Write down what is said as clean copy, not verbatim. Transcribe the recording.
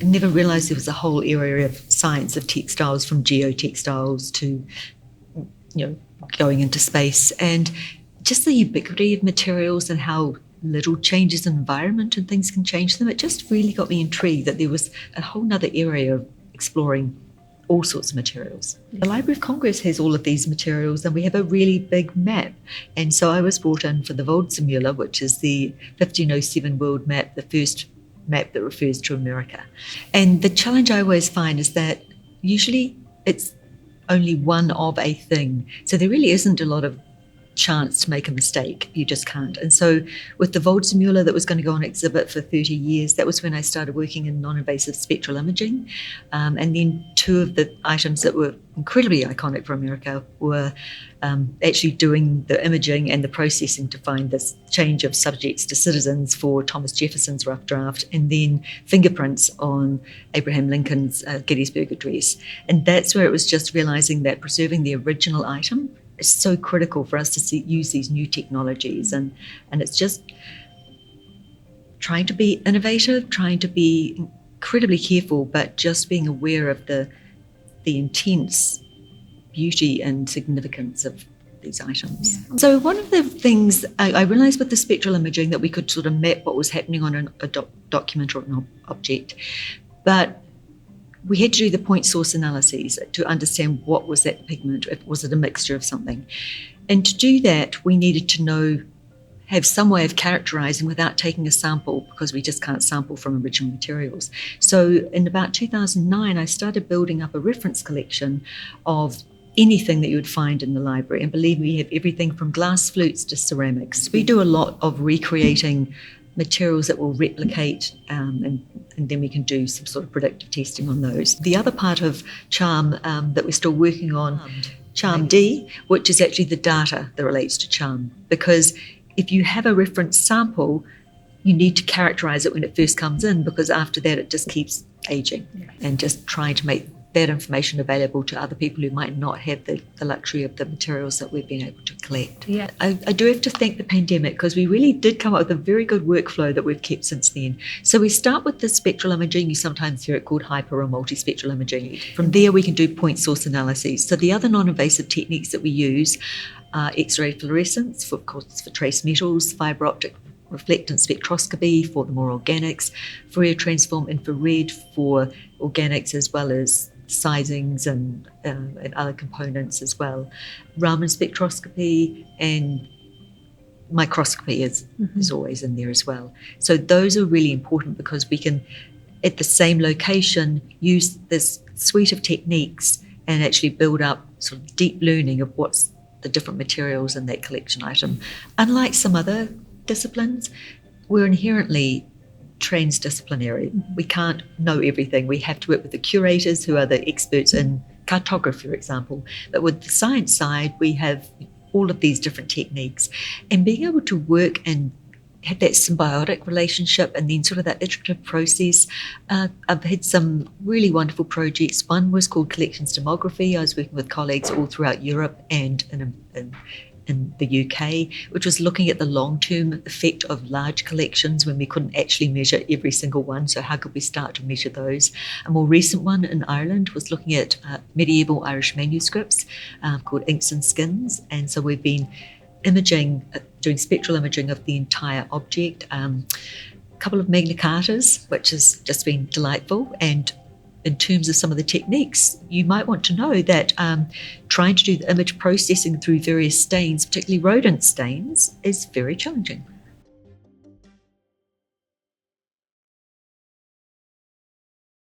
never realised there was a whole area of science of textiles, from geotextiles to, going into space, and just the ubiquity of materials and how little changes in environment and things can change them. It just really got me intrigued that there was a whole nother area of exploring all sorts of materials. The Library of Congress has all of these materials, and we have a really big map. And so I was brought in for the Waldseemüller, which is the 1507 world map, the first map that refers to America. And the challenge I always find is that usually it's only one of a thing. So there really isn't a lot of chance to make a mistake. You just can't. And so with the Waldseemüller that was going to go on exhibit for 30 years, that was when I started working in non-invasive spectral imaging. And then two of the items that were incredibly iconic for America were actually doing the imaging and the processing to find this change of subjects to citizens for Thomas Jefferson's rough draft, and then fingerprints on Abraham Lincoln's Gettysburg Address. And that's where it was just realizing that preserving the original item is so critical for us to use these new technologies, and it's just trying to be innovative, trying to be incredibly careful, but just being aware of the intense beauty and significance of these items. Yeah. So one of the things I realized with the spectral imaging that we could sort of map what was happening on a document or an object, but we had to do the point source analyses to understand what was that pigment, was it a mixture of something. And to do that, we needed to have some way of characterizing without taking a sample, because we just can't sample from original materials. So in about 2009, I started building up a reference collection of anything that you would find in the library. And believe me, we have everything from glass flutes to ceramics. We do a lot of recreating materials that will replicate, and then we can do some sort of predictive testing on those. The other part of CHARM that we're still working on, CHARM D, which is actually the data that relates to CHARM, because if you have a reference sample, you need to characterize it when it first comes in, because after that it just keeps aging. And just trying to make that information available to other people who might not have the luxury of the materials that we've been able to collect. Yeah. I do have to thank the pandemic, because we really did come up with a very good workflow that we've kept since then. So we start with the spectral imaging. You sometimes hear it called hyper or multispectral imaging. From there we can do point source analyses. So the other non-invasive techniques that we use are X-ray fluorescence, for trace metals, fibre optic reflectance spectroscopy for the more organics, Fourier transform infrared for organics, as well as sizings and other components as well. Raman spectroscopy and microscopy is always in there as well. So those are really important, because we can, at the same location, use this suite of techniques and actually build up sort of deep learning of what's the different materials in that collection item. Unlike some other disciplines, we're inherently transdisciplinary. We can't know everything. We have to work with the curators who are the experts in cartography, for example. But with the science side, we have all of these different techniques. And being able to work and have that symbiotic relationship and then sort of that iterative process. I've had some really wonderful projects. One was called collections demography. I was working with colleagues all throughout Europe and in the UK, which was looking at the long-term effect of large collections when we couldn't actually measure every single one. So how could we start to measure those? A more recent one in Ireland was looking at medieval Irish manuscripts called Inks and Skins. And so we've been imaging, doing spectral imaging of the entire object. A couple of Magna Cartas, which has just been delightful. And in terms of some of the techniques, you might want to know that trying to do the image processing through various stains, particularly rodent stains, is very challenging.